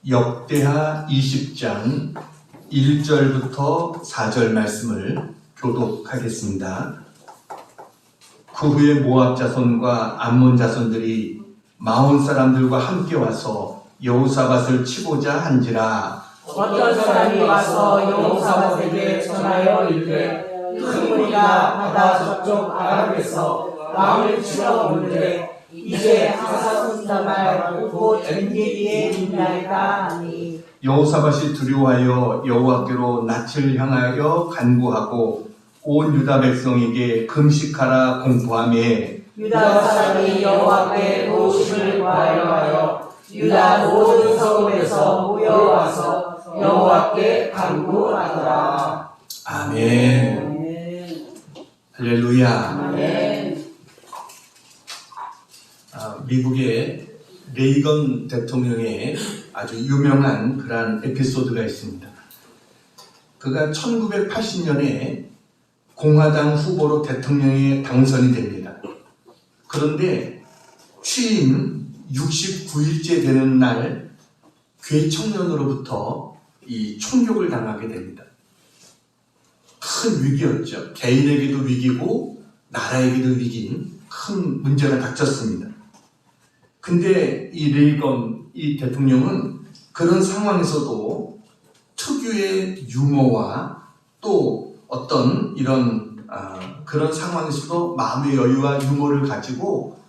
역대하 20장 1절부터 4절 말씀을 교독하겠습니다. 그 후에 모압 자손과 암몬 자손들이 마온 사람들과 함께 와서 여호사밧을 치고자 한지라. 어떤 사람이 와서 여호사밧에게 전하여 이르되 큰 무리가 바다 저쪽 아랍에서 왕을 치러 오는데 이제 하사손담을 곧 엔게디에 있나이다 하니, 여호사밧이 두려워하여 여호와께로 낯을 향하여 간구하고 온 유다 백성에게 금식하라 공포하매, 유다 사람이 여호와께 도우심을 구하여 유다 모든 성읍에서 모여와서 여호와께 간구하더라. 아멘. 할렐루야. 아멘. 미국의 레이건 대통령의 아주 유명한 그러한 에피소드가 있습니다. 그가 1980년에 공화당 후보로 대통령에 당선이 됩니다. 그런데 취임 69일째 되는 날 괴청년으로부터 이 총격을 당하게 됩니다. 큰 위기였죠. 개인에게도 위기고 나라에게도 위기인 큰 문제가 닥쳤습니다. 근데 이 레이건 이 대통령은 그런 상황에서도 특유의 유머와 또 어떤 이런 그런 상황에서도 마음의 여유와 유머를 가지고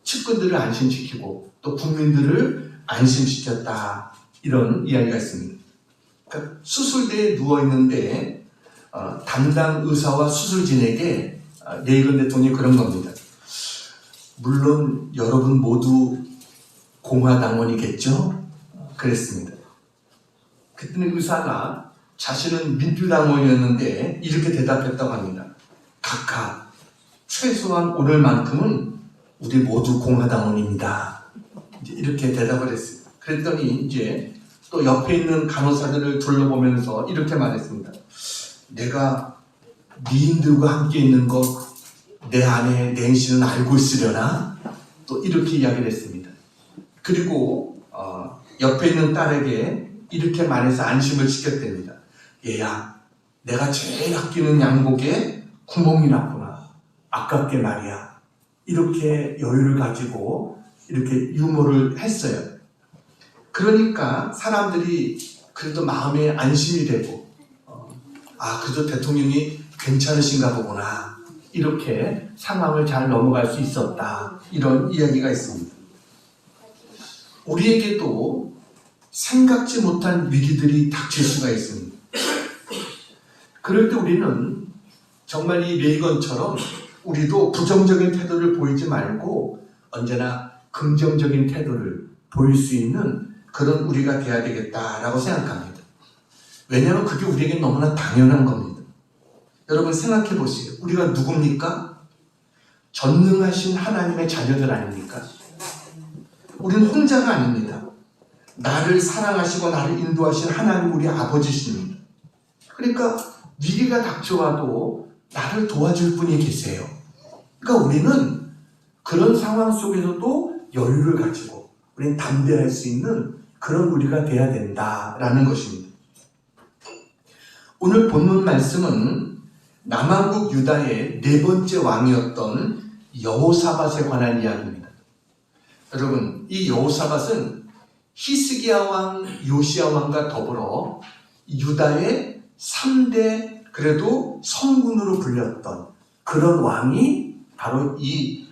측근들을 안심시키고 또 국민들을 안심시켰다, 이런 이야기가 있습니다. 그러니까 수술대에 누워있는데 담당 의사와 수술진에게 레이건 대통령이 그런 겁니다. 물론 여러분 모두 공화당원이겠죠? 그랬습니다. 그때는 의사가 자신은 민주당원이었는데 이렇게 대답했다고 합니다. 각하, 최소한 오늘만큼은 우리 모두 공화당원입니다. 이렇게 대답을 했어요. 그랬더니 이제 또 옆에 있는 간호사들을 둘러보면서 이렇게 말했습니다. 내가 미인들과 함께 있는 것 내 아내 낸시는 알고 있으려나? 또 이렇게 이야기를 했습니다. 그리고 옆에 있는 딸에게 이렇게 말해서 안심을 시켰답니다. 얘야, 내가 제일 아끼는 양복에 구멍이 났구나. 아깝게 말이야. 이렇게 여유를 가지고 이렇게 유머를 했어요. 그러니까 사람들이 그래도 마음에 안심이 되고 그래도 대통령이 괜찮으신가 보구나, 이렇게 상황을 잘 넘어갈 수 있었다, 이런 이야기가 있습니다. 우리에게도 생각지 못한 위기들이 닥칠 수가 있습니다. 그럴 때 우리는 정말 이 레이건처럼 우리도 부정적인 태도를 보이지 말고 언제나 긍정적인 태도를 보일 수 있는 그런 우리가 돼야 되겠다라고 생각합니다. 왜냐하면 그게 우리에게 너무나 당연한 겁니다. 여러분 생각해 보세요. 우리가 누굽니까? 전능하신 하나님의 자녀들 아닙니까? 우리는 혼자가 아닙니다. 나를 사랑하시고 나를 인도하신 하나님 우리 아버지십니다. 그러니까 위기가 닥쳐와도 나를 도와줄 분이 계세요. 그러니까 우리는 그런 상황 속에서도 여유를 가지고 우리는 담대할 수 있는 그런 우리가 돼야 된다라는 것입니다. 오늘 본문 말씀은 남왕국 유다의 네 번째 왕이었던 여호사밧에 관한 이야기입니다. 여러분, 이 여호사밧은 히스기야 왕, 요시야 왕과 더불어 유다의 3대 그래도 성군으로 불렸던 그런 왕이 바로 이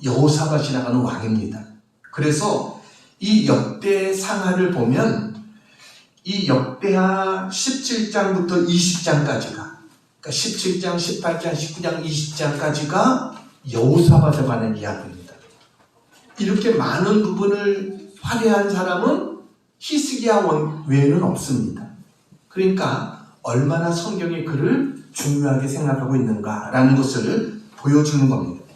여호사밧이라고 하는 왕입니다. 그래서 이 역대 상하를 보면 이 역대하 17장부터 20장까지가, 그러니까 17장, 18장, 19장, 20장까지가 여호사밧에 관한 이야기입니다. 이렇게 많은 부분을 화려한 사람은 히스기야 왕 외에는 없습니다. 그러니까 얼마나 성경이 그를 중요하게 생각하고 있는가라는 것을 보여주는 겁니다.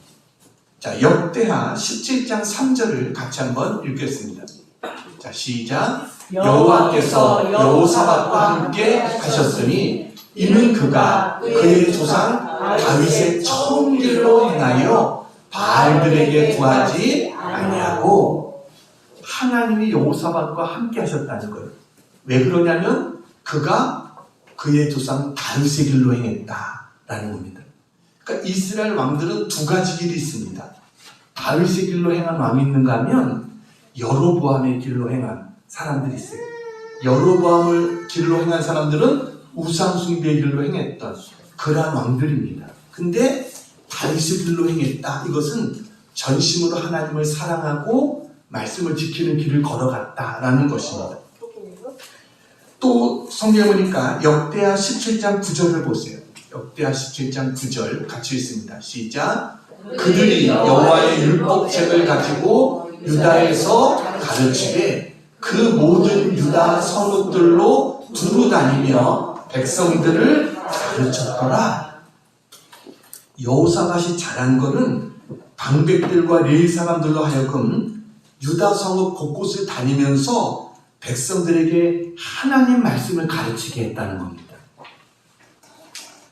자, 역대하 17장 3절을 같이 한번 읽겠습니다. 자, 시작. 여호와께서 여호사밧과 함께 하셨으니 이는 그가 그의 조상 다윗의 처음 길로 행하여 바알들에게 구하지 아니하고 하나님이 여호사밧과 함께 하셨다는 거예요. 왜 그러냐면 그가 그의 조상 다윗의 길로 행했다라는 겁니다. 그러니까 이스라엘 왕들은 두 가지 길이 있습니다. 다윗의 길로 행한 왕이 있는가 하면 여로보암의 길로 행한 사람들이 있어요. 여로보암을 길로 행한 사람들은 우상숭배의 길로 행했던 그러한 왕들입니다. 근데 다윗의 길로 행했다. 이것은 전심으로 하나님을 사랑하고 말씀을 지키는 길을 걸어갔다라는 것입니다. 또 성경에 보니까 역대하 17장 9절을 보세요. 역대하 17장 9절 같이 읽습니다. 시작. 그들이 여호와의 율법책을 가지고 유다에서 가르치되 그 모든 유다 성읍들로 두루 다니며 백성들을 가르쳤더라. 여호사밧이 잘한 것은 방백들과 레위 사람들로 하여금 유다 성읍 곳곳을 다니면서 백성들에게 하나님 말씀을 가르치게 했다는 겁니다.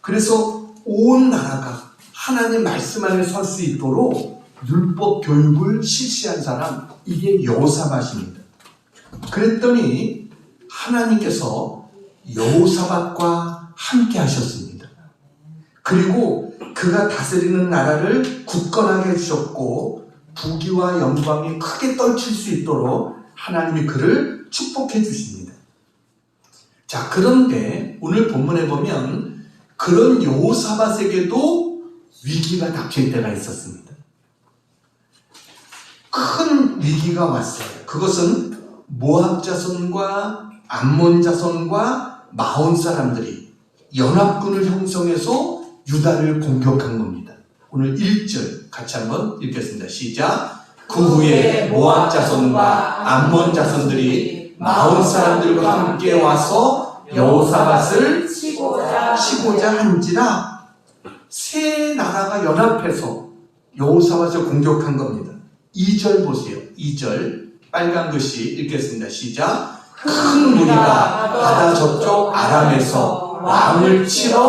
그래서 온 나라가 하나님 말씀 안에 설 수 있도록 율법 교육을 실시한 사람, 이게 여호사밧입니다. 그랬더니 하나님께서 여호사밧과 함께 하셨습니다. 그리고 그가 다스리는 나라를 굳건하게 해주셨고 부귀와 영광이 크게 떨칠 수 있도록 하나님이 그를 축복해 주십니다. 자, 그런데 오늘 본문에 보면 그런 여호사밧에게도 위기가 닥칠 때가 있었습니다. 큰 위기가 왔어요. 그것은 모압 자손과 암몬 자손과 마온 사람들이 연합군을 형성해서 유다를 공격한 겁니다. 오늘 1절 같이 한번 읽겠습니다. 시작. 그 후에 모압 자손과 암몬 자손들이 마온 사람들과 함께 와서 여호사밧을 치고자 한지라. 세 나라가 연합해서 여호사밧을 공격한 겁니다. 2절 보세요. 2절 빨간 글씨 읽겠습니다. 시작. 큰 무리가 바다 저쪽 아람에서 왕을 치러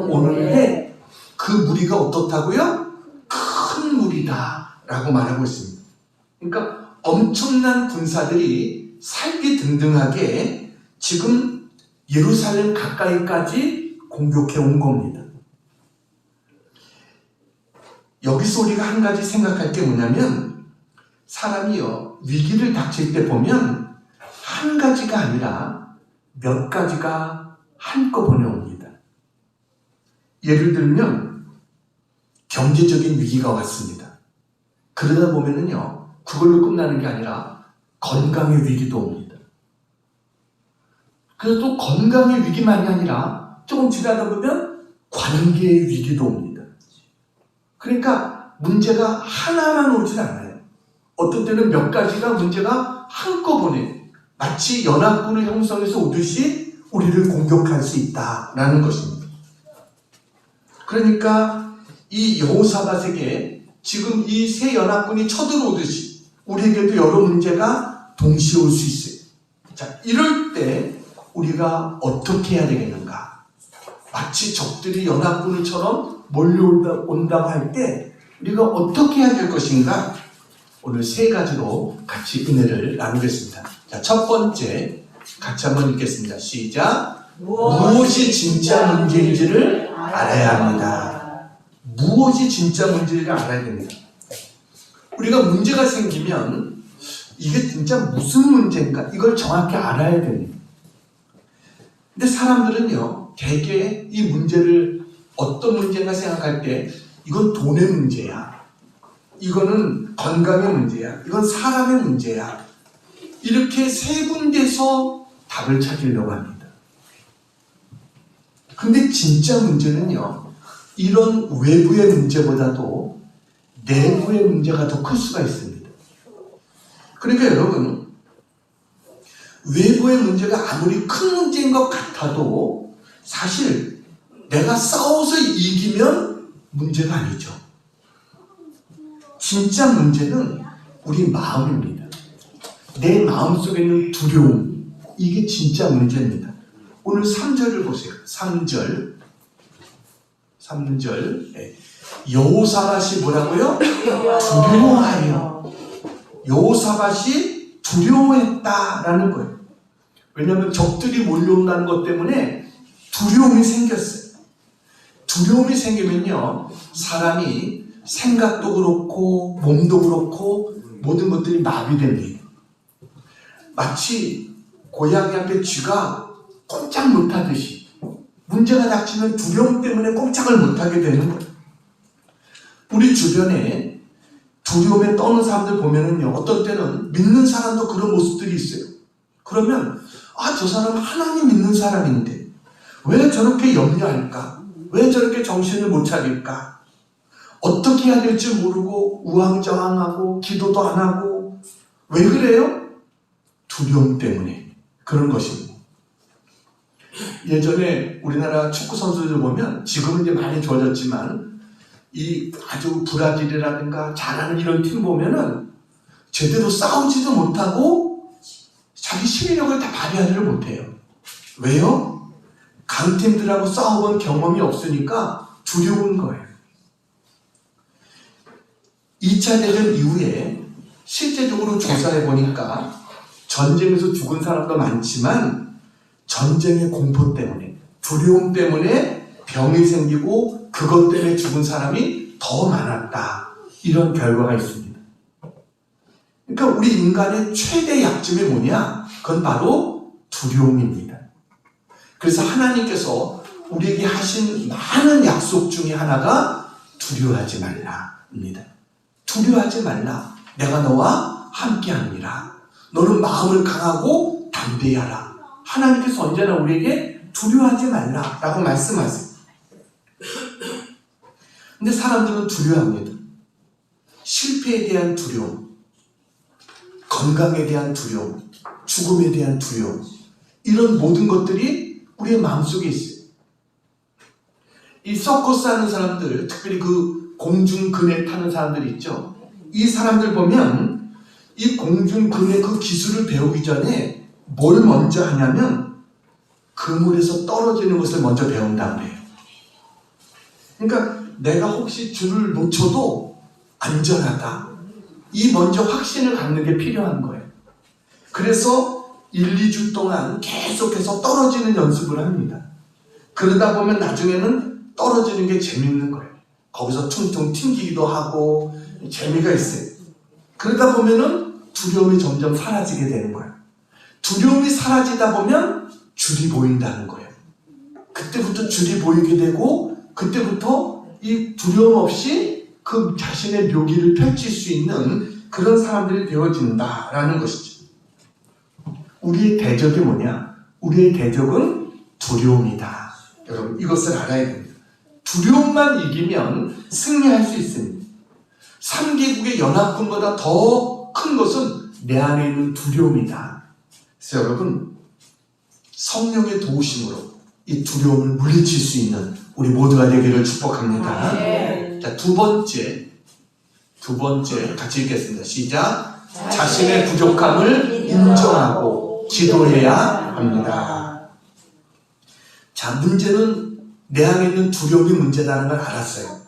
오는데 그 무리가 어떻다고요? 큰 무리다 라고 말하고 있습니다. 그러니까 엄청난 군사들이 살기등등하게 지금 예루살렘 가까이까지 공격해 온 겁니다. 여기서 우리가 한 가지 생각할 게 뭐냐면 사람이요 위기를 닥칠 때 보면 한 가지가 아니라 몇 가지가 한꺼번에 옵니다. 예를 들면 경제적인 위기가 왔습니다. 그러다 보면은요 그걸로 끝나는 게 아니라 건강의 위기도 옵니다. 그래서 또 건강의 위기만이 아니라 조금 지나다 보면 관계의 위기도 옵니다. 그러니까 문제가 하나만 오진 않아요. 어떤 때는 몇 가지가 문제가 한꺼번에 마치 연합군을 형성해서 오듯이 우리를 공격할 수 있다라는 것입니다. 그러니까 이 여호사밧에게 지금 이 세 연합군이 쳐들어오듯이 우리에게도 여러 문제가 동시에 올 수 있어요. 자, 이럴 때 우리가 어떻게 해야 되겠는가? 마치 적들이 연합군처럼 몰려온다고 할 때 우리가 어떻게 해야 될 것인가? 오늘 세 가지로 같이 은혜를 나누겠습니다. 자, 첫 번째 같이 한번 읽겠습니다. 시작. 무엇이 진짜 문제인지를 알아야 합니다. 무엇이 진짜 문제인지를 알아야 됩니다. 우리가 문제가 생기면 이게 진짜 무슨 문제인가? 이걸 정확히 알아야 됩니다. 근데 사람들은요, 대개 이 문제를 어떤 문제인가 생각할 때 이건 돈의 문제야. 이거는 건강의 문제야. 이건 사람의 문제야. 이렇게 세 군데서 답을 찾으려고 합니다. 근데 진짜 문제는요, 이런 외부의 문제보다도 내부의 문제가 더 클 수가 있습니다. 그러니까 여러분, 외부의 문제가 아무리 큰 문제인 것 같아도 사실 내가 싸워서 이기면 문제가 아니죠. 진짜 문제는 우리 마음입니다. 내 마음속에 있는 두려움, 이게 진짜 문제입니다. 오늘 3절을 보세요. 3절. 네. 여호사밧이 뭐라고요? 두려워하여. 여호사밧이 두려워했다라는 거예요. 왜냐하면 적들이 몰려온다는 것 때문에 두려움이 생겼어요. 두려움이 생기면요, 사람이 생각도 그렇고 몸도 그렇고 모든 것들이 마비됩니다. 마치 고양이 앞에 쥐가 꼼짝 못하듯이 문제가 닥치면 두려움 때문에 꼼짝을 못하게 되는 거예요. 우리 주변에 두려움에 떠는 사람들 보면은요, 어떤 때는 믿는 사람도 그런 모습들이 있어요. 그러면 저 사람 하나님 믿는 사람인데 왜 저렇게 염려할까? 왜 저렇게 정신을 못 차릴까? 어떻게 해야 될지 모르고 우왕좌왕하고 기도도 안 하고. 왜 그래요? 두려움 때문에 그런 것입니다. 예전에 우리나라 축구 선수들 보면, 지금은 이제 많이 좋아졌지만, 이 아주 브라질이라든가 잘하는 이런 팀 보면은 제대로 싸우지도 못하고 자기 실력을 다 발휘하지를 못해요. 왜요? 강팀들하고 싸워본 경험이 없으니까 두려운 거예요. 2차 대전 이후에 실제적으로 조사해 보니까 전쟁에서 죽은 사람도 많지만 전쟁의 공포 때문에, 두려움 때문에 병이 생기고 그것 때문에 죽은 사람이 더 많았다. 이런 결과가 있습니다. 그러니까 우리 인간의 최대 약점이 뭐냐? 그건 바로 두려움입니다. 그래서 하나님께서 우리에게 하신 많은 약속 중에 하나가 두려워하지 말라입니다. 두려워하지 말라. 내가 너와 함께하니라. 너는 마음을 강하고 담대하라. 하나님께서 언제나 우리에게 두려워하지 말라라고 말씀하세요. 근데 사람들은 두려워합니다. 실패에 대한 두려움, 건강에 대한 두려움, 죽음에 대한 두려움, 이런 모든 것들이 우리의 마음속에 있어요. 이 서커스 하는 사람들, 특별히 그 공중근에 타는 사람들 있죠. 이 사람들 보면 이 공중근의 그 기술을 배우기 전에 뭘 먼저 하냐면 그물에서 떨어지는 것을 먼저 배운다고 해요. 그러니까 내가 혹시 줄을 놓쳐도 안전하다. 이 먼저 확신을 갖는 게 필요한 거예요. 그래서 1, 2주 동안 계속해서 떨어지는 연습을 합니다. 그러다 보면 나중에는 떨어지는 게 재밌는 거예요. 거기서 퉁퉁 튕기기도 하고 재미가 있어요. 그러다 보면은 두려움이 점점 사라지게 되는 거예요. 두려움이 사라지다 보면 줄이 보인다는 거예요. 그때부터 줄이 보이게 되고 그때부터 이 두려움 없이 그 자신의 묘기를 펼칠 수 있는 그런 사람들이 되어진다라는 것이죠. 우리의 대적이 뭐냐? 우리의 대적은 두려움이다. 여러분, 이것을 알아야 됩니다. 두려움만 이기면 승리할 수 있습니다. 3개국의 연합군보다 더 큰 것은 내 안에 있는 두려움이다. 그래서 여러분, 성령의 도우심으로 이 두려움을 물리칠 수 있는 우리 모두가 되기를 축복합니다. 자, 두 번째 같이 읽겠습니다. 시작. 자신의 부족함을 인정하고 기도해야 합니다. 자, 문제는 내 안에 있는 두려움이 문제라는 걸 알았어요.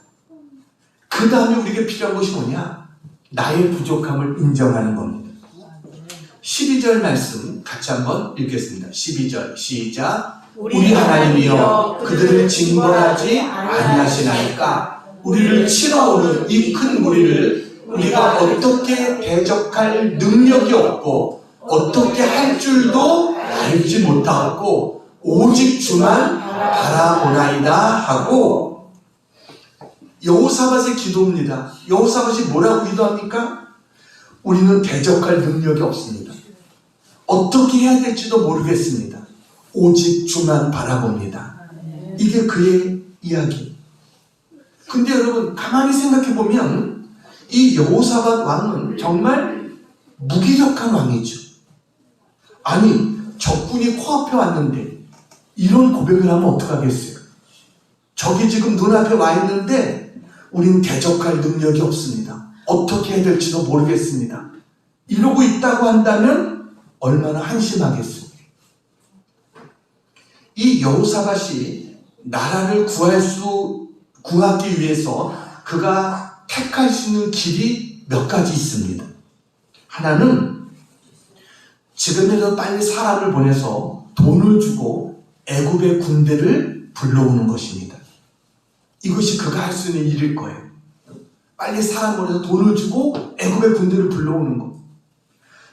그 다음에 우리에게 필요한 것이 뭐냐? 나의 부족함을 인정하는 겁니다. 12절 말씀 같이 한번 읽겠습니다. 12절 시작. 우리 하나님이여 그들을 징벌하지 아니하시나이까? 우리를 치러오는 이 큰 무리를 우리가 어떻게 대적할 능력이 없고 어떻게 할 줄도 알지 못하고 오직 주만 바라보나이다 하고. 여호사밧의 기도입니다. 여호사밧이 뭐라고 기도합니까? 우리는 대적할 능력이 없습니다. 어떻게 해야 될지도 모르겠습니다. 오직 주만 바라봅니다. 이게 그의 이야기. 근데 여러분, 가만히 생각해 보면 이 여호사밧 왕은 정말 무기력한 왕이죠. 아니, 적군이 코앞에 왔는데 이런 고백을 하면 어떡하겠어요? 적이 지금 눈앞에 와 있는데 우린 대적할 능력이 없습니다. 어떻게 해야 될지도 모르겠습니다. 이러고 있다고 한다면 얼마나 한심하겠어요. 이 여호사밧이 나라를 구하기 위해서 그가 택할 수 있는 길이 몇 가지 있습니다. 하나는 지금이라도 빨리 사람을 보내서 돈을 주고 애굽의 군대를 불러오는 것입니다. 이것이 그가 할 수 있는 일일 거예요. 빨리 사람 보내서 돈을 주고 애굽의 군대를 불러오는 것.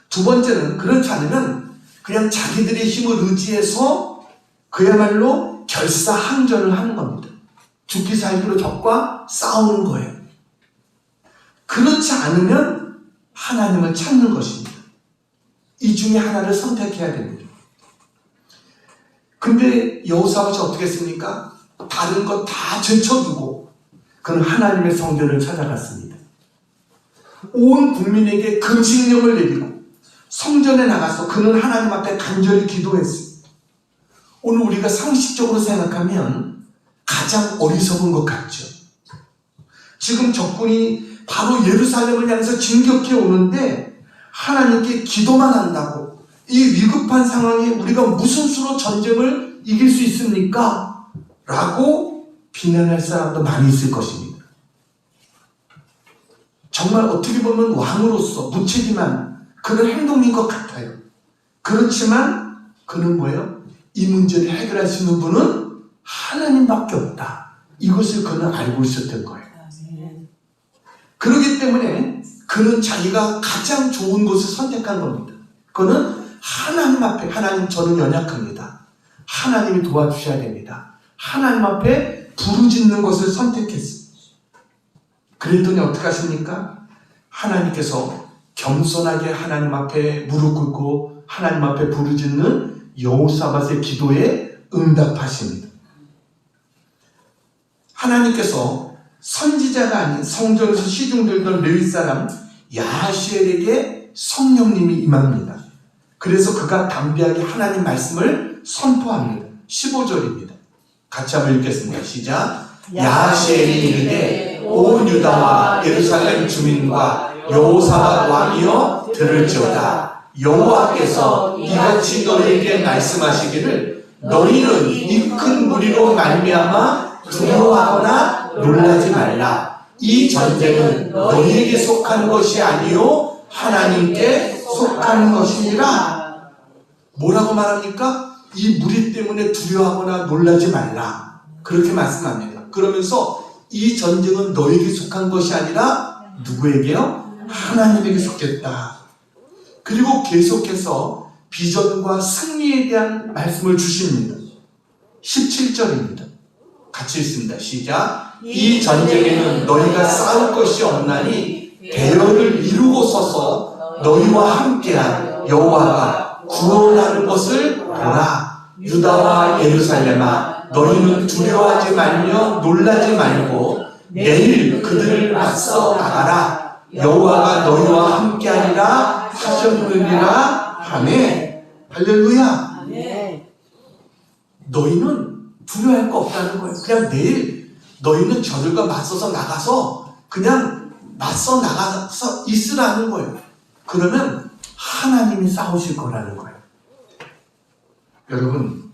두 번째는 그렇지 않으면 그냥 자기들의 힘을 의지해서 그야말로 결사항전을 하는 겁니다. 죽기 살기로 적과 싸우는 거예요. 그렇지 않으면 하나님을 찾는 것입니다. 이 중에 하나를 선택해야 됩니다. 근데 여호사밧이 어떻게 했습니까? 다른 것 다 제쳐두고 그는 하나님의 성전을 찾아갔습니다. 온 국민에게 금식령을 내리고 성전에 나가서 그는 하나님 앞에 간절히 기도했습니다. 오늘 우리가 상식적으로 생각하면 가장 어리석은 것 같죠. 지금 적군이 바로 예루살렘을 향해서 진격해 오는데 하나님께 기도만 한다고 이 위급한 상황에 우리가 무슨 수로 전쟁을 이길 수 있습니까? 라고 비난할 사람도 많이 있을 것입니다. 정말 어떻게 보면 왕으로서 무책임한 그런 행동인 것 같아요. 그렇지만 그는 뭐예요? 이 문제를 해결할 수 있는 분은 하나님밖에 없다. 이것을 그는 알고 있었던 거예요. 그렇기 때문에 그는 자기가 가장 좋은 것을 선택한 겁니다. 그는 하나님 앞에, 하나님 저는 연약합니다. 하나님이 도와주셔야 됩니다. 하나님 앞에 부르짖는 것을 선택했습니다. 그랬더니 어떻게 하십니까? 하나님께서 겸손하게 하나님 앞에 무릎 꿇고 하나님 앞에 부르짖는 여호사밧의 기도에 응답하십니다. 하나님께서 선지자가 아닌 성전에서 시중 들던 레위 사람 야하시엘에게 성령님이 임합니다. 그래서 그가 담대하게 하나님 말씀을 선포합니다. 15절입니다. 같이 한번 읽겠습니다. 시작. 야하시엘이 이르되 온 유다와 예루살렘 주민과 여호사밧 왕이여 들을지어다. 여호와께서 이같이 너희에게 말씀하시기를 너희는 이 큰 무리로 말미암아 두려워하거나 놀라지 말라. 이 전쟁은 너희에게 속한 것이 아니요 하나님께 속하는 것이니라. 뭐라고 말합니까? 이 무리 때문에 두려워하거나 놀라지 말라. 그렇게 말씀합니다. 그러면서 이 전쟁은 너에게 속한 것이 아니라 누구에게요? 하나님에게 속했다. 그리고 계속해서 비전과 승리에 대한 말씀을 주십니다. 17절입니다. 같이 읽습니다. 시작. 이 전쟁에는 너희가 싸울 것이 없나니 대열을 이루고 서서 너희와 함께한 여호와가 구원하는 것을 보라. 유다와 예루살렘아 너희는 두려워하지 말며 놀라지 말고 내일 그들을 맞서 나가라. 여호와가 너희와 함께하리라 하셨느니라 하매. 할렐루야. 너희는 두려워할 거 없다는 거예요. 그냥 내일 너희는 저들과 맞서서 나가서 그냥 맞서 나가서 있으라는 거예요. 그러면 하나님이 싸우실 거라는 거예요. 여러분,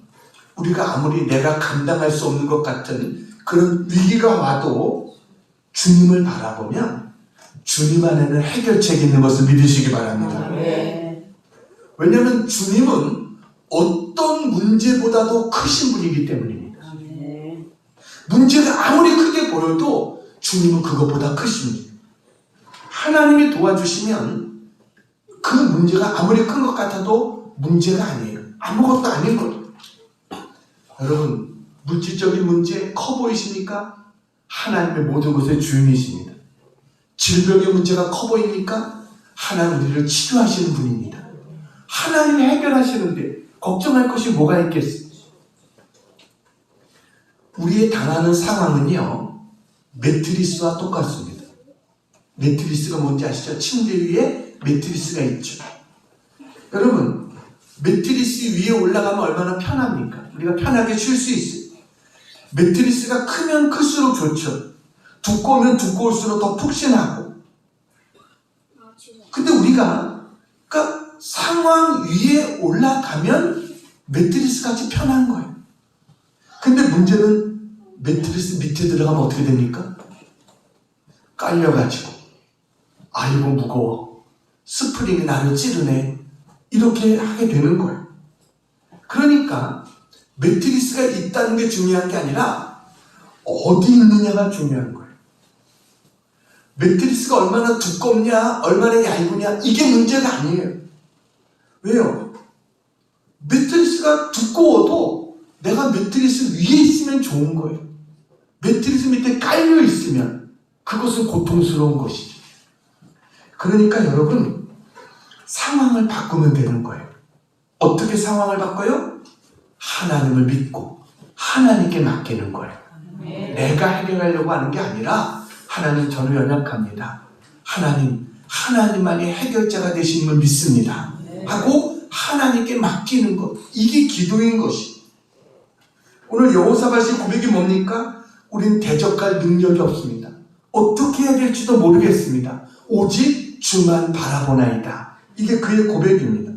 우리가 아무리 내가 감당할 수 없는 것 같은 그런 위기가 와도 주님을 바라보면 주님 안에는 해결책이 있는 것을 믿으시기 바랍니다. 왜냐하면 주님은 어떤 문제보다도 크신 분이기 때문입니다. 문제가 아무리 크게 보여도 주님은 그것보다 크십니다. 하나님이 도와주시면 그 문제가 아무리 큰 것 같아도 문제가 아니에요. 아무것도 아닌 거예요. 여러분, 물질적인 문제 커 보이십니까? 하나님의 모든 것의 주인이십니다. 질병의 문제가 커 보입니까? 하나님 우리를 치료하시는 분입니다. 하나님이 해결하시는데 걱정할 것이 뭐가 있겠어요? 우리의 당하는 상황은요, 매트리스와 똑같습니다. 매트리스가 뭔지 아시죠? 침대 위에 매트리스가 있죠. 여러분, 매트리스 위에 올라가면 얼마나 편합니까? 우리가 편하게 쉴 수 있어요. 매트리스가 크면 클수록 좋죠. 두꺼우면 두꺼울수록 더 푹신하고. 근데 우리가 그러니까 상황 위에 올라가면 매트리스 같이 편한 거예요. 근데 문제는 매트리스 밑에 들어가면 어떻게 됩니까? 깔려가지고 아이고 무거워. 스프링이 나를 찌르네. 이렇게 하게 되는 거예요. 그러니까 매트리스가 있다는 게 중요한 게 아니라 어디 있느냐가 중요한 거예요. 매트리스가 얼마나 두껍냐, 얼마나 얇으냐, 이게 문제가 아니에요. 왜요? 매트리스가 두꺼워도 내가 매트리스 위에 있으면 좋은 거예요. 매트리스 밑에 깔려 있으면 그것은 고통스러운 것이죠. 그러니까 여러분, 상황을 바꾸면 되는 거예요. 어떻게 상황을 바꿔요? 하나님을 믿고 하나님께 맡기는 거예요. 내가 해결하려고 하는 게 아니라 하나님, 저는 연약합니다. 하나님만이 해결자가 되시는 걸 믿습니다. 하고 하나님께 맡기는 것, 이게 기도인 것이. 오늘 여호사밧의 고백이 뭡니까? 우린 대적할 능력이 없습니다. 어떻게 해야 될지도 모르겠습니다. 오직 주만 바라보나이다. 이게 그의 고백입니다.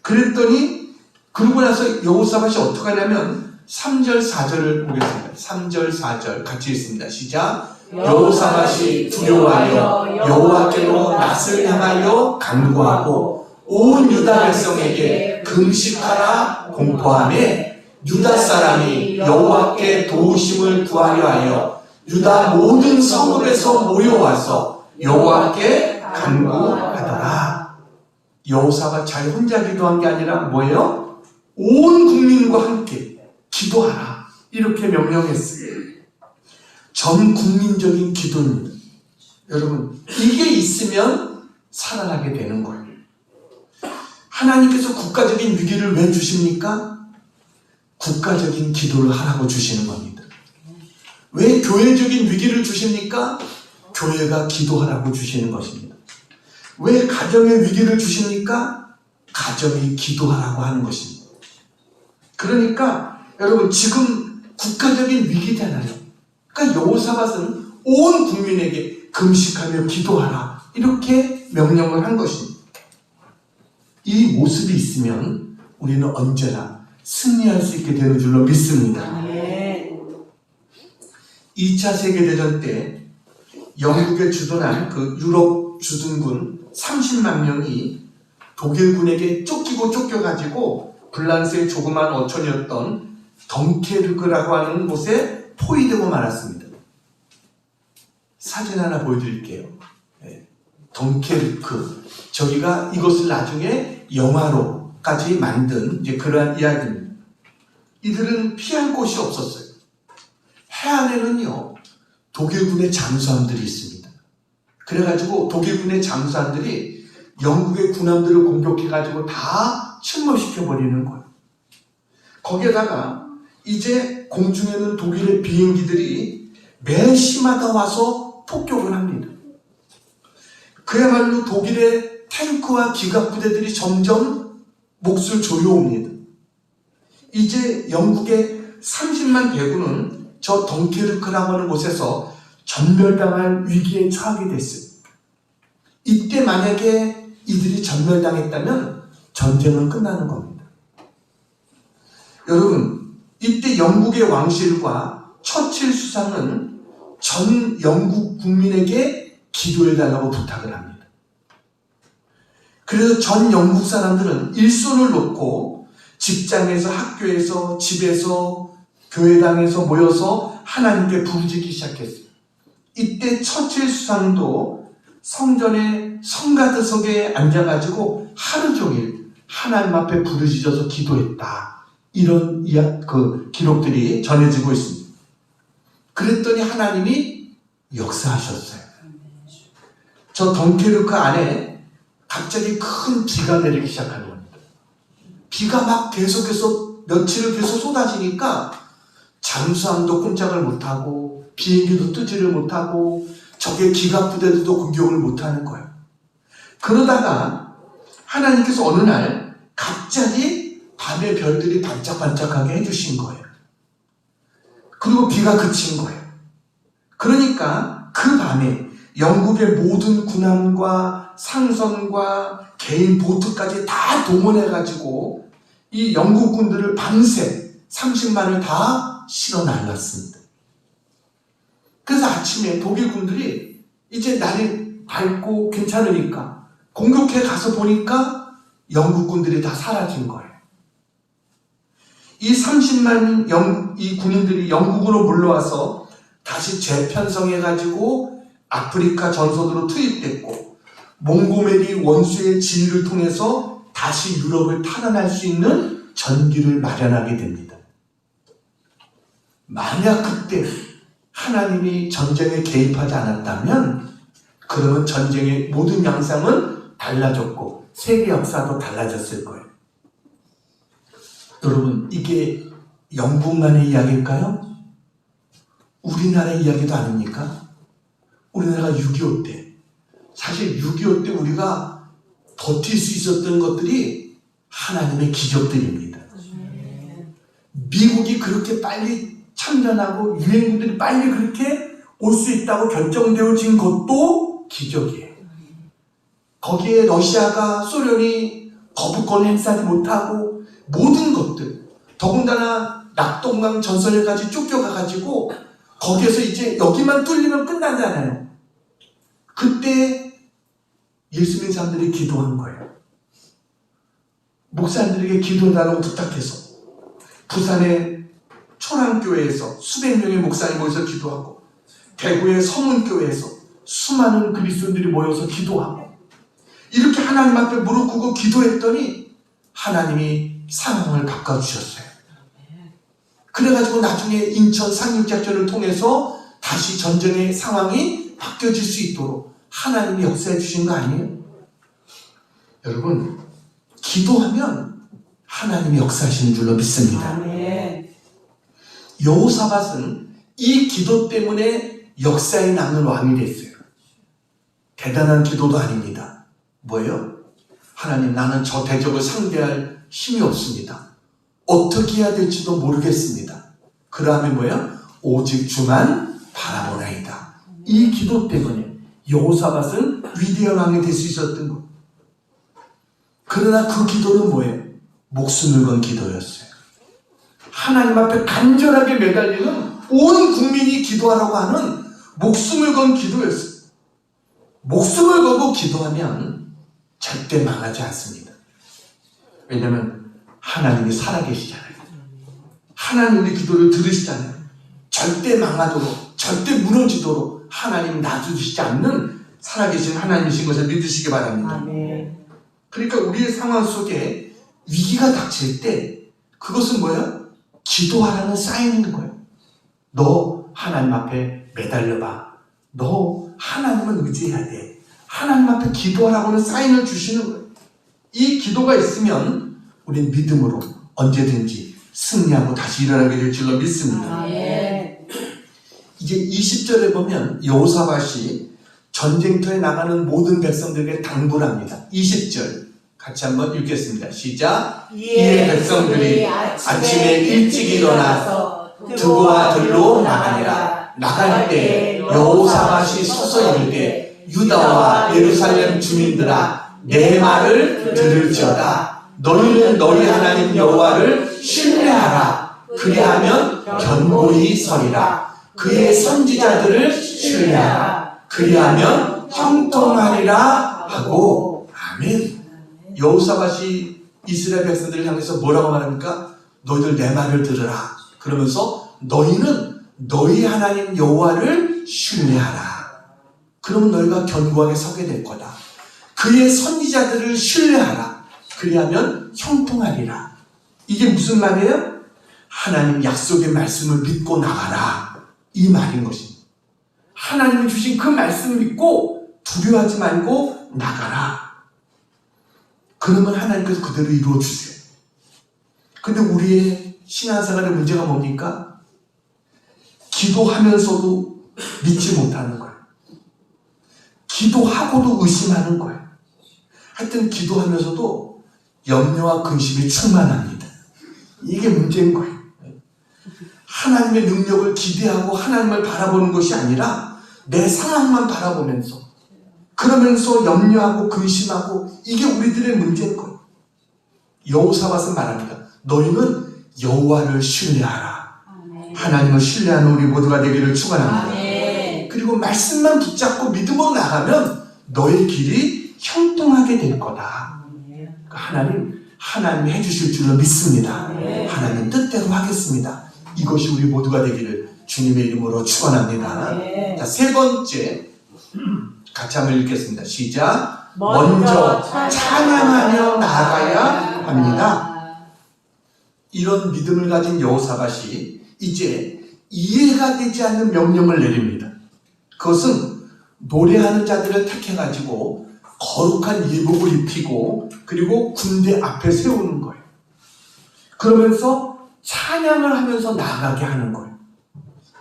그랬더니 그러고 나서 여호사밧이 어떻게 하냐면 3절 4절을 보겠습니다. 3절 4절 같이 읽습니다. 시작. 여호사밧이 두려워하여 여호와께로 낯을 향하여 간구하고 온 유다 백성에게 금식하라 공포하며 유다 사람이 여호와께 도우심을 구하려 하여 유다 모든 성읍에서 모여와서 여호와께 간구하더라. 여호사밧 자기 혼자 기도한 게 아니라 뭐예요? 온 국민과 함께 기도하라, 이렇게 명령했어요. 전 국민적인 기도입니다. 여러분, 이게 있으면 살아나게 되는 거예요. 하나님께서 국가적인 위기를 왜 주십니까? 국가적인 기도를 하라고 주시는 겁니다. 왜 교회적인 위기를 주십니까? 교회가 기도하라고 주시는 것입니다. 왜 가정의 위기를 주십니까? 가정이 기도하라고 하는 것입니다. 그러니까 여러분, 지금 국가적인 위기잖아요. 그러니까 여호사밧은 온 국민에게 금식하며 기도하라, 이렇게 명령을 한 것입니다. 이 모습이 있으면 우리는 언제나 승리할 수 있게 되는 줄로 믿습니다. 2차 세계대전 때 영국에 주둔한 그 유럽 주둔군 30만 명이 독일군에게 쫓겨가지고 불란스의 조그만 어촌이었던 덩케르크라고 하는 곳에 포위되고 말았습니다. 사진 하나 보여드릴게요. 덩케르크. 저기가 이것을 나중에 영화로까지 만든 이제 그러한 이야기입니다. 이들은 피할 곳이 없었어요. 해안에는요, 독일군의 잠수함들이 있습니다. 그래가지고 독일군의 잠수함들이 영국의 군함들을 공격해가지고 다 침몰시켜버리는 거예요. 거기에다가 이제 공중에는 독일의 비행기들이 매 시마다 와서 폭격을 합니다. 그야말로 독일의 탱크와 기갑 부대들이 점점 몫을 조여옵니다. 이제 영국의 30만 대군은 저 덩케르크라고 하는 곳에서 전멸당할 위기에 처하게 됐어요. 이때 만약에 이들이 전멸당했다면 전쟁은 끝나는 겁니다. 여러분, 이때 영국의 왕실과 처칠 수상은 전 영국 국민에게 기도해달라고 부탁을 합니다. 그래서 전 영국 사람들은 일손을 놓고 직장에서, 학교에서, 집에서, 교회당에서 모여서 하나님께 부르짖기 시작했어요. 이때 처칠 수상도 성전의 성가드석에 앉아가지고 하루 종일 하나님 앞에 부르짖어서 기도했다. 이런 기록들이 전해지고 있습니다. 그랬더니 하나님이 역사하셨어요. 저 덩케르크 안에 갑자기 큰 비가 내리기 시작하는 겁니다. 비가 막 계속해서 며칠을 계속 쏟아지니까 잠수함도 꼼짝을 못하고 비행기도 뜨지를 못하고 적의 기갑 부대들도 공격을 못하는 거예요. 그러다가 하나님께서 어느 날 갑자기 밤에 별들이 반짝반짝하게 해주신 거예요. 그리고 비가 그친 거예요. 그러니까 그 밤에 영국의 모든 군함과 상선과 개인 보트까지 다 동원해가지고 이 영국군들을 밤새 30만을 다 실어 날랐습니다. 그래서 아침에 독일군들이 이제 날이 밝고 괜찮으니까 공격해 가서 보니까 영국군들이 다 사라진 거예요. 이 30만 이 군인들이 영국으로 물러와서 다시 재편성해가지고 아프리카 전선으로 투입됐고, 몽고메리 원수의 지휘를 통해서 다시 유럽을 탈환할 수 있는 전기를 마련하게 됩니다. 만약 그때 하나님이 전쟁에 개입하지 않았다면, 그러면 전쟁의 모든 양상은 달라졌고 세계 역사도 달라졌을 거예요. 여러분, 이게 영국만의 이야기일까요? 우리나라의 이야기도 아닙니까? 우리나라가 6.25 때, 사실 6.25 때 우리가 버틸 수 있었던 것들이 하나님의 기적들입니다. 미국이 그렇게 빨리 참전하고 유엔군들이 빨리 그렇게 올 수 있다고 결정되어진 것도 기적이에요. 거기에 러시아가, 소련이 거부권 행사하지 못하고 모든 것들, 더군다나 낙동강 전선에까지 쫓겨가가지고 거기에서 이제 여기만 뚫리면 끝나잖아요. 그때 예수 믿는 사람들이 기도한 거예요. 목사님들에게 기도해달라고 부탁해서 부산의 초랑교회에서 수백 명의 목사님이 모여서 기도하고, 대구의 서문교회에서 수많은 그리스도인들이 모여서 기도하고, 이렇게 하나님 앞에 무릎 꿇고 기도했더니 하나님이 상황을 바꿔주셨어요. 그래가지고 나중에 인천 상륙작전을 통해서 다시 전쟁의 상황이 바뀌어질 수 있도록 하나님이 역사해 주신 거 아니에요? 여러분, 기도하면 하나님이 역사하시는 줄로 믿습니다. 아멘. 여호사밧은 이 기도 때문에 역사에 남는 왕이 됐어요. 대단한 기도도 아닙니다. 뭐예요? 하나님, 나는 저 대적을 상대할 힘이 없습니다. 어떻게 해야 될지도 모르겠습니다. 그 다음에 뭐예요? 오직 주만 바라보나이다. 이 기도 때문에 여호사밧은 위대한 왕이 될 수 있었던 것. 그러나 그 기도는 뭐예요? 목숨을 건 기도였어요. 하나님 앞에 간절하게 매달리는 온 국민이 기도하라고 하는 목숨을 건 기도였어요. 목숨을 걸고 기도하면 절대 망하지 않습니다. 왜냐하면 하나님이 살아계시잖아요. 하나님 우리 기도를 들으시잖아요. 절대 망하도록, 절대 무너지도록 하나님 놔두시지 않는 살아계신 하나님이신 것을 믿으시기 바랍니다. 아멘. 그러니까 우리의 상황 속에 위기가 닥칠 때 그것은 뭐예요? 기도하라는 사인인 거예요. 너 하나님 앞에 매달려봐. 너 하나님을 의지해야 돼. 하나님 앞에 기도하라고 하는 사인을 주시는 거예요. 이 기도가 있으면 우리는 믿음으로 언제든지 승리하고 다시 일어나게 될 줄로 믿습니다. 아멘. 이제 20절에 보면 여호사밧이 전쟁터에 나가는 모든 백성들에게 당부를 합니다. 20절 같이 한번 읽겠습니다. 시작. 이에 백성들이 아침에 일찍 일어나서 두부와 들로 나가니라. 나갈 때 여호사밧이 서서 이르되 유다와 예루살렘 주민들아, 내 말을 들을지어다. 너희는 너희 하나님 여호와를 신뢰하라. 그리하면 견고히 서리라. 그의 선지자들을 신뢰하라. 그리하면 형통하리라 하고. 아멘. 여호사밧이 이스라엘 백성들을 향해서 뭐라고 말합니까? 너희들 내 말을 들으라. 그러면서 너희는 너희 하나님 여호와를 신뢰하라. 그러면 너희가 견고하게 서게 될 거다. 그의 선지자들을 신뢰하라. 그리하면 형통하리라. 이게 무슨 말이에요? 하나님 약속의 말씀을 믿고 나가라. 이 말인 것입니다. 하나님이 주신 그 말씀을 믿고 두려워하지 말고 나가라. 그러면 하나님께서 그대로 이루어 주세요. 근데 우리의 신앙생활의 문제가 뭡니까? 기도하면서도 믿지 못하는 거예요. 기도하고도 의심하는 거예요. 하여튼 기도하면서도 염려와 근심이 충만합니다. 이게 문제인 거예요. 하나님의 능력을 기대하고 하나님을 바라보는 것이 아니라 내 상황만 바라보면서, 그러면서 염려하고 근심하고, 이게 우리들의 문제인 거예요. 여호사밧은 말합니다. 너희는 여호와를 신뢰하라. 하나님을 신뢰하는 우리 모두가 되기를 축원합니다. 그리고 말씀만 붙잡고 믿음으로 나가면 너의 길이 형통하게 될 거다. 하나님 해주실 줄로 믿습니다. 아멘. 하나님 뜻대로 하겠습니다. 이것이 우리 모두가 되기를 주님의 이름으로 축원합니다. 아멘. 자, 세 번째 같이 한번 읽겠습니다. 시작. 먼저 찬양하며 나아가야 합니다. 이런 믿음을 가진 여호사밧이 이제 이해가 되지 않는 명령을 내립니다. 그것은 노래하는 자들을 택해가지고 거룩한 예복을 입히고 그리고 군대 앞에 세우는 거예요. 그러면서 찬양을 하면서 나아가게 하는 거예요.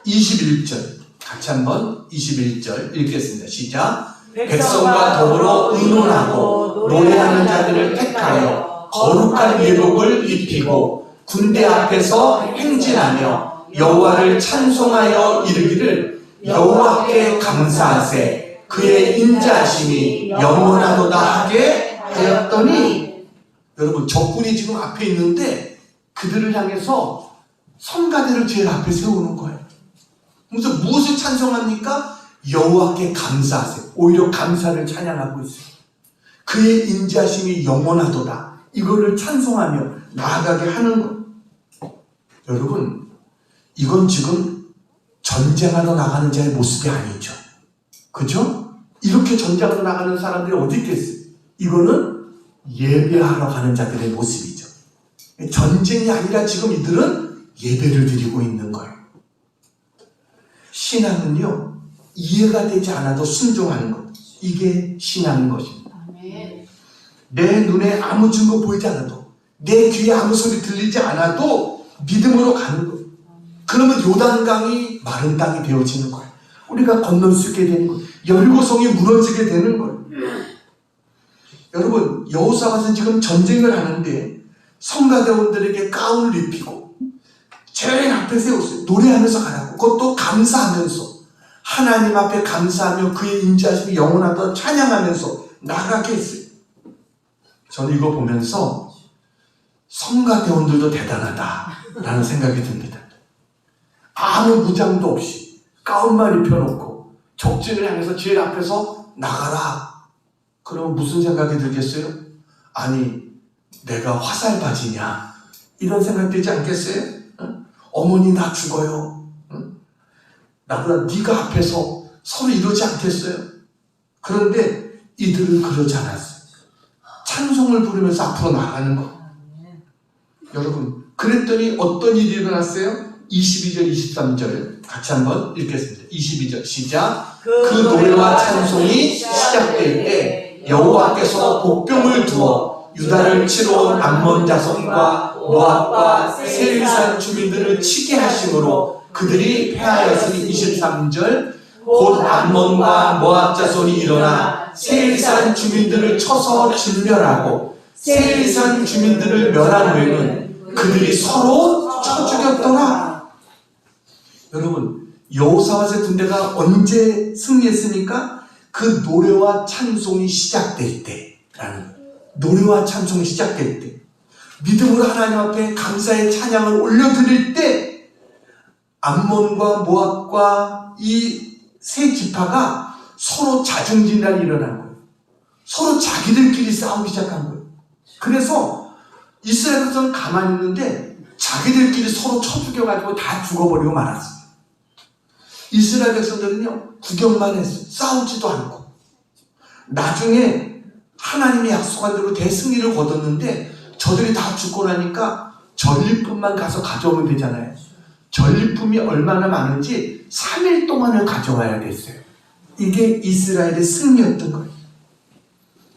21절 같이 한번 21절 읽겠습니다. 시작. 백성과 더불어 의논하고 노래하는 자들을 택하여 거룩한 예복을 입히고 군대 앞에서 행진하며 여호와를 찬송하여 이르기를 여호와께 감사하세 그의 인자하심이 영원하도다 하게 하였더니, 여러분 적군이 지금 앞에 있는데 그들을 향해서 성가대를 제일 앞에 세우는 거예요. 그래서 무엇을 찬송합니까? 여호와께 감사하세요. 오히려 감사를 찬양하고 있어요. 그의 인자심이 영원하도다. 이거를 찬송하며 나아가게 하는 것. 여러분, 이건 지금 전쟁하러 나가는 자의 모습이 아니죠. 그죠? 이렇게 전쟁하러 나가는 사람들이 어디 있겠어요? 이거는 예배하러 가는 자들의 모습이죠. 전쟁이 아니라 지금 이들은 예배를 드리고 있는 거예요. 신앙은요, 이해가 되지 않아도 순종하는 것. 이게 신앙인 것입니다. 내 눈에 아무 증거 보이지 않아도, 내 귀에 아무 소리 들리지 않아도 믿음으로 가는 것. 그러면 요단강이 마른 땅이 되어지는 거예요. 우리가 건널 수 있게 되는 거예요. 여리고성이 무너지게 되는 거예요. 여러분, 여호사밧은 지금 전쟁을 하는데 성가대원들에게 가운을 입히고 제일 앞에 세웠어요. 노래하면서 가라고. 그것도 감사하면서, 하나님 앞에 감사하며 그의 인자하심이 영원하다 찬양하면서 나가게 했어요. 저는 이거 보면서 성가대원들도 대단하다라는 생각이 듭니다. 아무 무장도 없이 가운만 입혀놓고 적진을 향해서 제일 앞에서 나가라. 그럼 무슨 생각이 들겠어요? 아니, 내가 화살바지냐? 이런 생각 들지 않겠어요? 응? 어머니 나 죽어요. 응? 나보다 네가 앞에서 서로 이러지 않겠어요? 그런데 이들은 그러지 않았어요. 찬송을 부르면서 앞으로 나가는 거. 여러분, 그랬더니 어떤 일이 일어났어요? 22절, 23절 같이 한번 읽겠습니다. 22절 시작. 그 노래와 찬송이 시작될 때 여호와께서 복병을 두어 유다를 치러 온 암몬 자손과 모압과 세일산 주민들을 치게 하심으로 그들이 패하였으니 23절 곧 암몬과 모압 자손이 일어나 세일산 주민들을 쳐서 진멸하고 세일산 주민들을 멸한 후에는 그들이 서로 쳐 죽였더라. 여러분, 여호사밧의 군대가 언제 승리했습니까? 그 노래와 찬송이 시작될 때라는 거예요. 노래와 찬송이 시작될 때, 믿음으로 하나님 앞에 감사의 찬양을 올려드릴 때 암몬과 모압과 이 세 지파가 서로 자중진단이 일어난 거예요. 서로 자기들끼리 싸우기 시작한 거예요. 그래서 이스라엘 백성은 가만히 있는데 자기들끼리 서로 쳐 죽여가지고 다 죽어버리고 말았어요. 이스라엘 백성들은요, 구경만 했어요. 싸우지도 않고. 나중에 하나님이 약속한 대로 대승리를 거뒀는데 저들이 다 죽고 나니까 전리품만 가서 가져오면 되잖아요. 전리품이 얼마나 많은지 3일 동안을 가져와야 됐어요. 이게 이스라엘의 승리였던 거예요.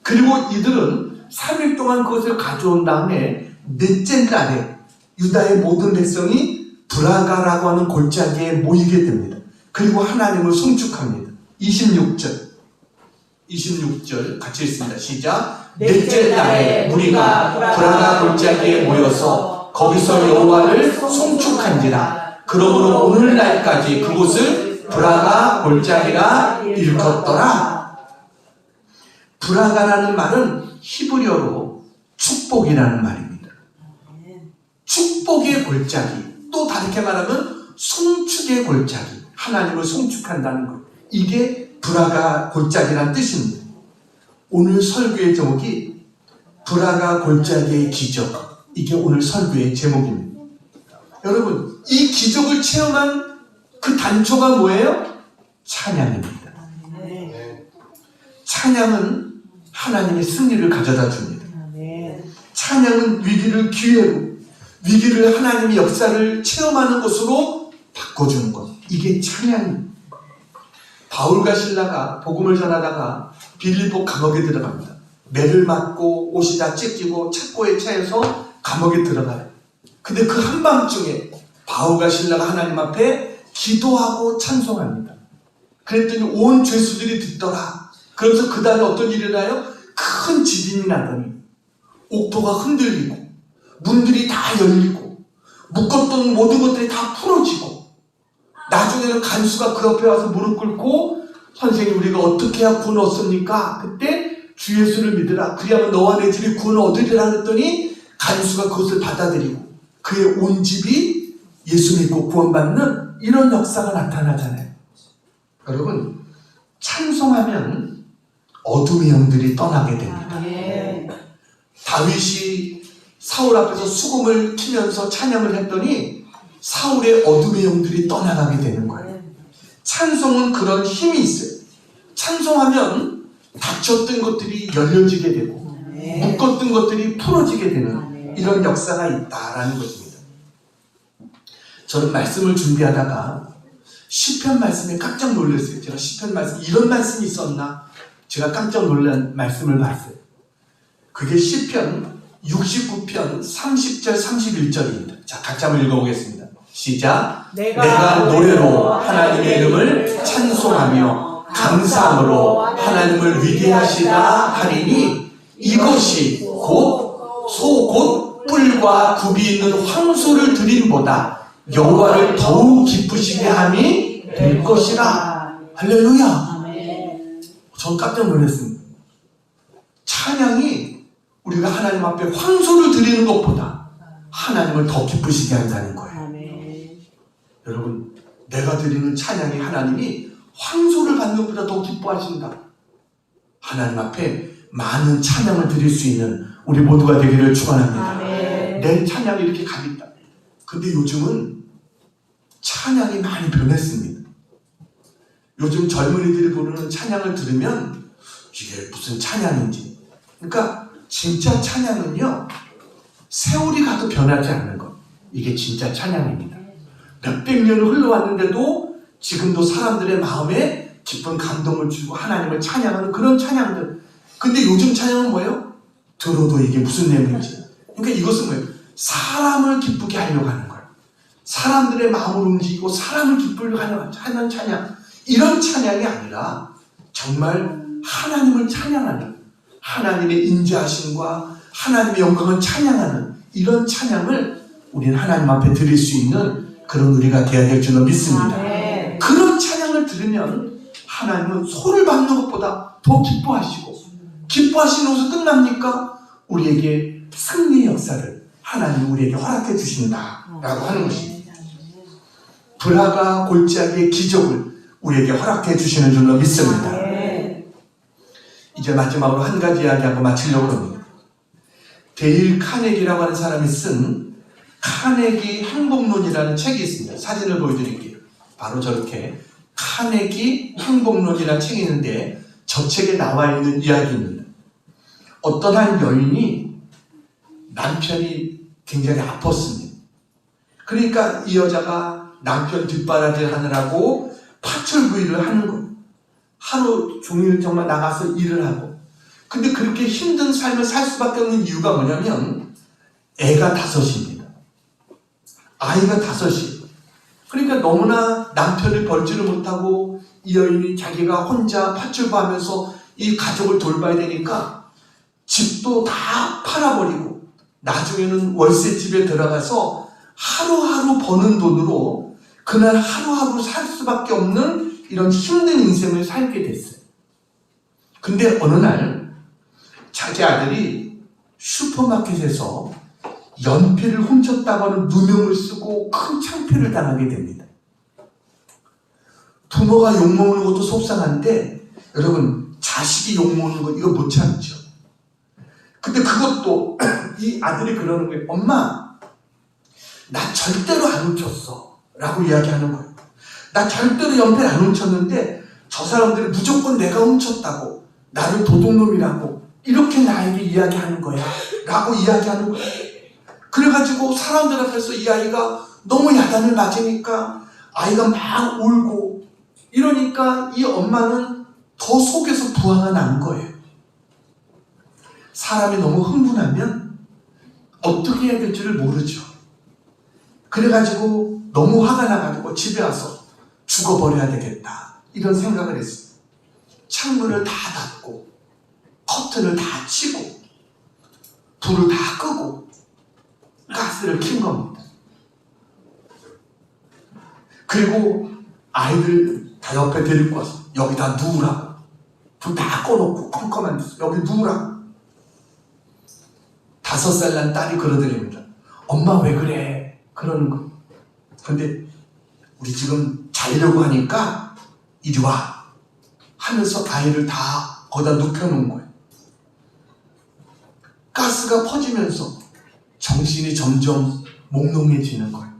그리고 이들은 3일 동안 그것을 가져온 다음에 넷째 날에 유다의 모든 백성이 브라가라고 하는 골짜기에 모이게 됩니다. 그리고 하나님을 송축합니다. 26절 같이 읽습니다. 시작. 넷째 날에 무리가 브라가 골짜기에 모여서 거기서 여호와를 송축한지라. 그러므로 오늘날까지 그곳을 브라가 골짜기라 일컫더라. 브라가라는 말은 히브리어로 축복이라는 말입니다. 축복의 골짜기, 또 다르게 말하면 송축의 골짜기, 하나님을 송축한다는 것. 이게 브라가 골짜기란 뜻입니다. 오늘 설교의 제목이 불화가 골짜기의 기적. 이게 오늘 설교의 제목입니다. 여러분, 이 기적을 체험한 그 단초가 뭐예요? 찬양입니다. 찬양은 하나님의 승리를 가져다 줍니다. 찬양은 위기를 기회로, 위기를 하나님의 역사를 체험하는 것으로 바꿔주는 것. 이게 찬양입니다. 바울과 실라가 복음을 전하다가 빌립보 감옥에 들어갑니다. 매를 맞고 옷이 다 찢기고 착고에 차여서 감옥에 들어가요. 근데 그 한밤중에 바울과 실라가 하나님 앞에 기도하고 찬송합니다. 그랬더니 온 죄수들이 듣더라. 그러면서 그 다음에 어떤 일이 일어나요? 큰 지진이 나더니 옥토가 흔들리고 문들이 다 열리고 묶었던 모든 것들이 다 풀어지고 나중에는 간수가 그 옆에 와서 무릎 꿇고 선생님 우리가 어떻게 해야 구원 얻습니까? 그때 주 예수를 믿으라. 그리하면 너와 내 집이 구원을 얻으리라 했더니 간수가 그것을 받아들이고 그의 온 집이 예수 믿고 구원받는 이런 역사가 나타나잖아요. 여러분, 찬송하면 어둠의 영들이 떠나게 됩니다. 다윗이 사울 앞에서 수금을 키면서 찬양을 했더니 사울의 어둠의 영들이 떠나가게 되는 거예요. 찬송은 그런 힘이 있어요. 찬송하면 닫혔던 것들이 열려지게 되고 묶었던 것들이 풀어지게 되는 이런 역사가 있다라는 것입니다. 저는 말씀을 준비하다가 시편 말씀에 깜짝 놀랐어요. 제가 시편 말씀 이런 말씀이 있었나? 제가 깜짝 놀란 말씀을 봤어요. 그게 시편 69편 30절 31절입니다. 자, 같이 한번 읽어보겠습니다. 시작. 내가 노래로 하나님의 이름을 찬송하며 감사함으로 하나님을 위대하시다 하리니 이것이 곧 뿔과 굽이 있는 황소를 드림보다 여호와를 더욱 기쁘시게 함이 될 것이라. 할렐루야. 전 깜짝 놀랐습니다. 찬양이 우리가 하나님 앞에 황소를 드리는 것보다 하나님을 더 기쁘시게 한다는 거예요. 여러분, 내가 드리는 찬양이 하나님이 황소를 받는 것보다 더 기뻐하신다. 하나님 앞에 많은 찬양을 드릴 수 있는 우리 모두가 되기를 축원합니다. 내 찬양이 이렇게 가겠다. 근데 요즘은 찬양이 많이 변했습니다. 요즘 젊은이들이 부르는 찬양을 들으면 이게 무슨 찬양인지. 그러니까 진짜 찬양은요, 세월이 가도 변하지 않는 것. 이게 진짜 찬양입니다. 몇백 년을 흘러왔는데도 지금도 사람들의 마음에 깊은 감동을 주고 하나님을 찬양하는 그런 찬양들. 근데 요즘 찬양은 뭐예요? 들어도 이게 무슨 내용인지. 그러니까 이것은 뭐예요? 사람을 기쁘게 하려고 하는 거예요. 사람들의 마음을 움직이고 사람을 기쁘게 하는 찬양. 이런 찬양이 아니라 정말 하나님을 찬양하는, 하나님의 인자하심과 하나님의 영광을 찬양하는 이런 찬양을 우리는 하나님 앞에 드릴 수 있는 그런 우리가 되어야 될 줄로 믿습니다. 그런 찬양을 들으면 하나님은 소를 받는 것보다 더 기뻐하시는 것은 끝납니까? 우리에게 승리의 역사를 하나님이 우리에게 허락해 주신다라고 하는 것입니다. 불화가 골짜기의 기적을 우리에게 허락해 주시는 줄로 믿습니다. 이제 마지막으로 한 가지 이야기하고 마치려고 합니다. 데일 카네기라고 하는 사람이 쓴 카네기 행복론이라는 책이 있습니다. 사진을 보여드릴게요. 바로 저렇게 카네기 행복론이라는 책이 있는데 저 책에 나와 있는 이야기입니다. 어떤 한 여인이 남편이 굉장히 아팠습니다. 그러니까 이 여자가 남편 뒷바라지를 하느라고 파출부일을 하는 거예요. 하루 종일 정말 나가서 일을 하고. 근데 그렇게 힘든 삶을 살 수밖에 없는 이유가 뭐냐면 애가 5입니다. 아이가 5이. 그러니까 너무나 남편을 벌지를 못하고 이 여인이 자기가 혼자 파출부하면서 이 가족을 돌봐야 되니까 집도 다 팔아버리고 나중에는 월세집에 들어가서 하루하루 버는 돈으로 그날 하루하루 살 수밖에 없는 이런 힘든 인생을 살게 됐어요. 근데 어느 날 자기 아들이 슈퍼마켓에서 연필을 훔쳤다고 하는 누명을 쓰고 큰 창피를 당하게 됩니다. 부모가 욕먹는 것도 속상한데 여러분, 자식이 욕먹는 거 이거 못 참죠. 근데 그것도 이 아들이 그러는 거예요. 엄마, 나 절대로 안 훔쳤어 라고 이야기하는 거예요. 나 절대로 연필 안 훔쳤는데 저 사람들이 무조건 내가 훔쳤다고, 나를 도둑놈이라고 이렇게 나에게 이야기하는 거야 라고 이야기하는 거예요. 그래가지고 사람들 앞에서 이 아이가 너무 야단을 맞으니까 아이가 막 울고 이러니까 이 엄마는 더 속에서 부하가 난 거예요. 사람이 너무 흥분하면 어떻게 해야 될지를 모르죠. 그래가지고 너무 화가 나가지고 집에 와서 죽어버려야 되겠다 이런 생각을 했어요. 창문을 다 닫고 커튼을 다 치고 불을 다 끄고 가스를 킨 겁니다. 그리고 아이들 다 옆에 데리고 와서 여기다 누우라고, 불 다 꺼놓고 컴컴한 데서 여기 누우라고. 5살 난 딸이 그러더랍니다. 엄마 왜 그래? 그러는 거. 근데 우리 지금 자려고 하니까 이리 와 하면서 아이를 다 거기다 눕혀놓은 거예요. 가스가 퍼지면서 정신이 점점 몽롱해지는 거예요.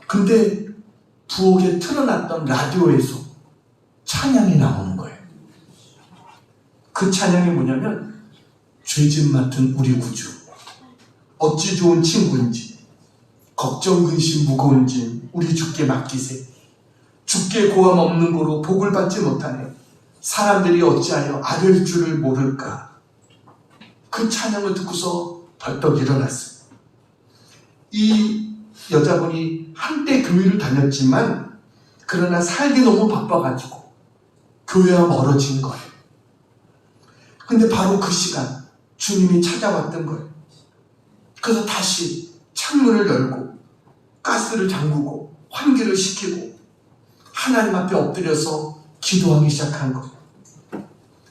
근데 부엌에 틀어놨던 라디오에서 찬양이 나오는 거예요. 그 찬양이 뭐냐면 죄짐 맡은 우리 구주 어찌 좋은 친구인지 걱정 근심 무거운 짐 우리 주께 맡기세. 주께 고함 없는 거로 복을 받지 못하네. 사람들이 어찌하여 아들 줄을 모를까. 그 찬양을 듣고서 벌떡 일어났어요. 이 여자분이 한때 교회를 다녔지만 그러나 살기 너무 바빠가지고 교회와 멀어진 거예요. 근데 바로 그 시간 주님이 찾아왔던 거예요. 그래서 다시 창문을 열고 가스를 잠그고 환기를 시키고 하나님 앞에 엎드려서 기도하기 시작한 거예요.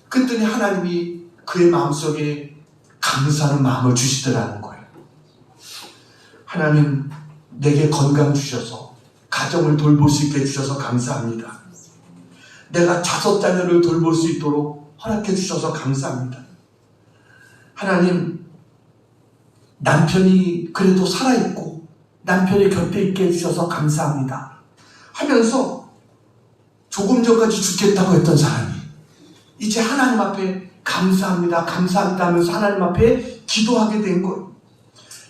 그랬더니 하나님이 그의 마음속에 감사하는 마음을 주시더라는 거예요. 하나님, 내게 건강 주셔서 가정을 돌볼 수 있게 해주셔서 감사합니다. 내가 5 자녀를 돌볼 수 있도록 허락해 주셔서 감사합니다. 하나님, 남편이 그래도 살아있고 남편이 곁에 있게 해주셔서 감사합니다 하면서 조금 전까지 죽겠다고 했던 사람이 이제 하나님 앞에 감사합니다 감사합니다 하면서 하나님 앞에 기도하게 된 거예요.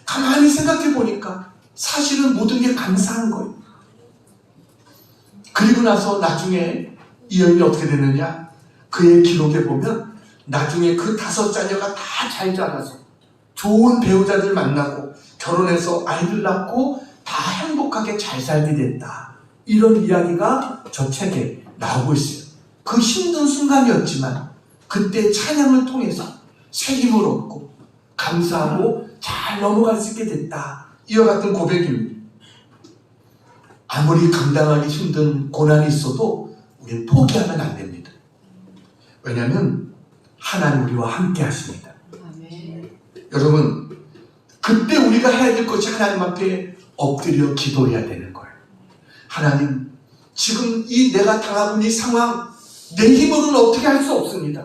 가만히 생각해 보니까 사실은 모든 게 감사한 거예요. 그리고 나서 나중에 이 여인이 어떻게 됐느냐, 그의 기록에 보면 나중에 그 5 자녀가 다 잘 자라서 좋은 배우자들 만나고 결혼해서 아이들 낳고 다 행복하게 잘 살게 됐다, 이런 이야기가 저 책에 나오고 있어요. 그 힘든 순간이었지만 그때 찬양을 통해서 새 힘을 얻고 감사하고 잘 넘어갈 수 있게 됐다, 이와 같은 고백입니다. 아무리 감당하기 힘든 고난이 있어도 우리는 포기하면 안 됩니다. 왜냐하면 하나님 우리와 함께 하십니다. 여러분, 그때 우리가 해야 될 것이 하나님 앞에 엎드려 기도해야 되는 거예요. 하나님, 지금 이 내가 당하고 있는 이 상황 내 힘으로는 어떻게 할 수 없습니다.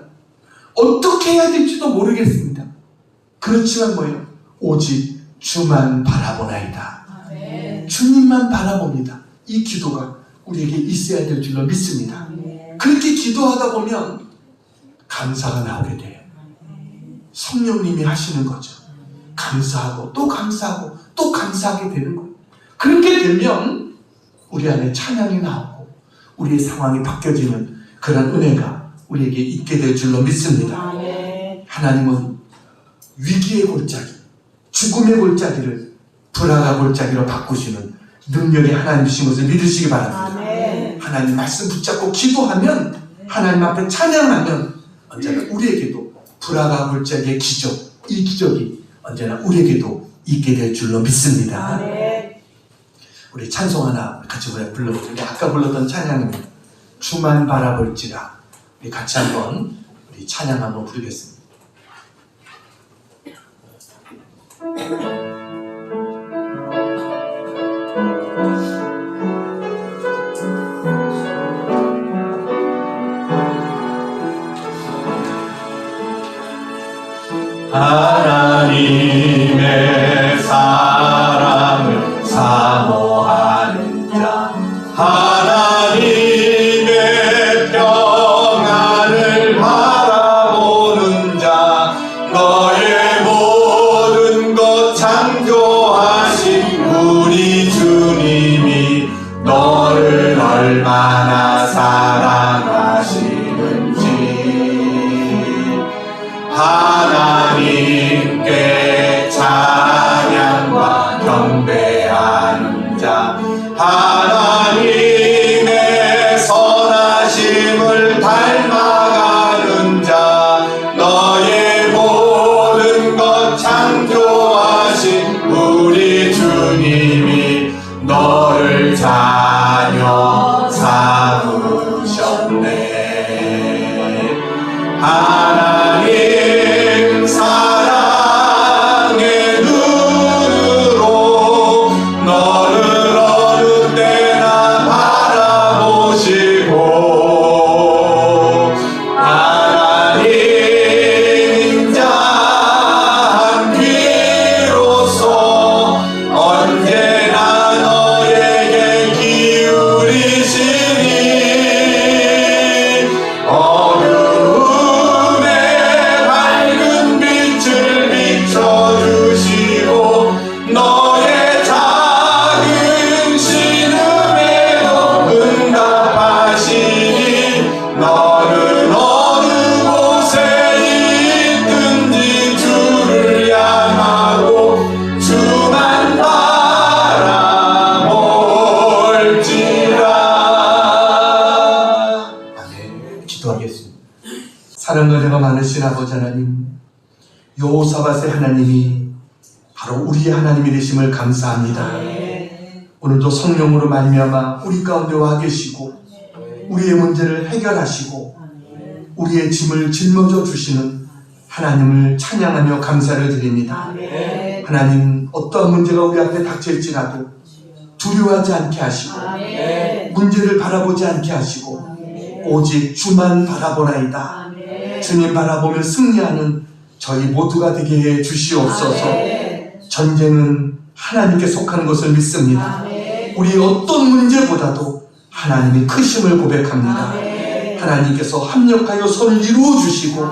어떻게 해야 될지도 모르겠습니다. 그렇지만 뭐예요? 오직 주만 바라보나이다. 아멘. 주님만 바라봅니다. 이 기도가 우리에게 있어야 될 줄로 믿습니다. 아멘. 그렇게 기도하다 보면 감사가 나오게 돼요. 성령님이 하시는 거죠. 감사하고 또 감사하고 또 감사하게 되는 거예요. 그렇게 되면 우리 안에 찬양이 나오고 우리의 상황이 바뀌어지는 그런 은혜가 우리에게 있게 될 줄로 믿습니다. 아멘. 하나님은 위기의 골짜기, 죽음의 골짜기를 불화가 골짜기로 바꾸시는 능력의 하나님이신 것을 믿으시기 바랍니다. 아멘. 하나님 말씀 붙잡고 기도하면, 하나님 앞에 찬양하면 언제나 우리에게도 불화가 골짜기의 기적, 이 기적이 언제나 우리에게도 있게 될 줄로 믿습니다. 아멘. 우리 찬송 하나 같이 불러보죠. 아까 불렀던 찬양입니다. 주만 바라볼지라. 우리 같이 한번 우리 찬양 한번 부르겠습니다. 주님이 너를 자녀 삼으셨네. 하나님 사랑의 눈으로 너를 어느 때나 바라보시고 하나님 인자한 귀로서 언제나 너에게 기울이시니 어두움에 밝은 빛을 비춰주시고 너의 작은 신음에도 응답하시니 너는 어느 곳에 있든지 주를 향하고 주만 바라볼지라. 아멘. 기도하겠습니다. 사랑과 은혜가 많으신 아버지 하나님, 여호사밧의 하나님이 바로 우리의 하나님이 되심을 감사합니다. 오늘도 성령으로 말미암아 우리 가운데 와 계시고 우리의 문제를 해결하시고 우리의 짐을 짊어져 주시는 하나님을 찬양하며 감사를 드립니다. 하나님, 어떠한 문제가 우리 앞에 닥칠지라도 두려워하지 않게 하시고 문제를 바라보지 않게 하시고 오직 주만 바라보나이다. 주님 바라보며 승리하는 저희 모두가 되게 해 주시옵소서. 전쟁은 하나님께 속하는 것을 믿습니다. 우리의 어떤 문제보다도 하나님이 크심을 고백합니다. 하나님께서 합력하여 선을 이루어 주시고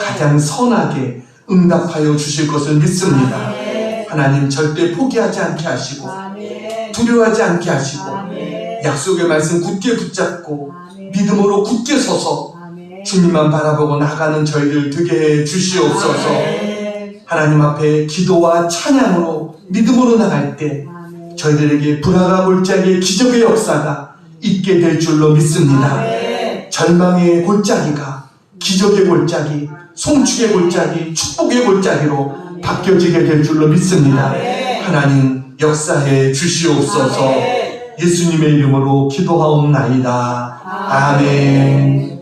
가장 선하게 응답하여 주실 것을 믿습니다. 하나님 절대 포기하지 않게 하시고 두려워하지 않게 하시고 약속의 말씀 굳게 붙잡고 믿음으로 굳게 서서 주님만 바라보고 나가는 저희들 되게 해 주시옵소서. 하나님 앞에 기도와 찬양으로 믿음으로 나갈 때 저희들에게 불화가 골짜기의 기적의 역사가 있게 될 줄로 믿습니다. 절망의 골짜기가 기적의 골짜기, 송축의 골짜기, 축복의 골짜기로 바뀌어지게 될 줄로 믿습니다. 하나님 역사해 주시옵소서. 예수님의 이름으로 기도하옵나이다. 아멘.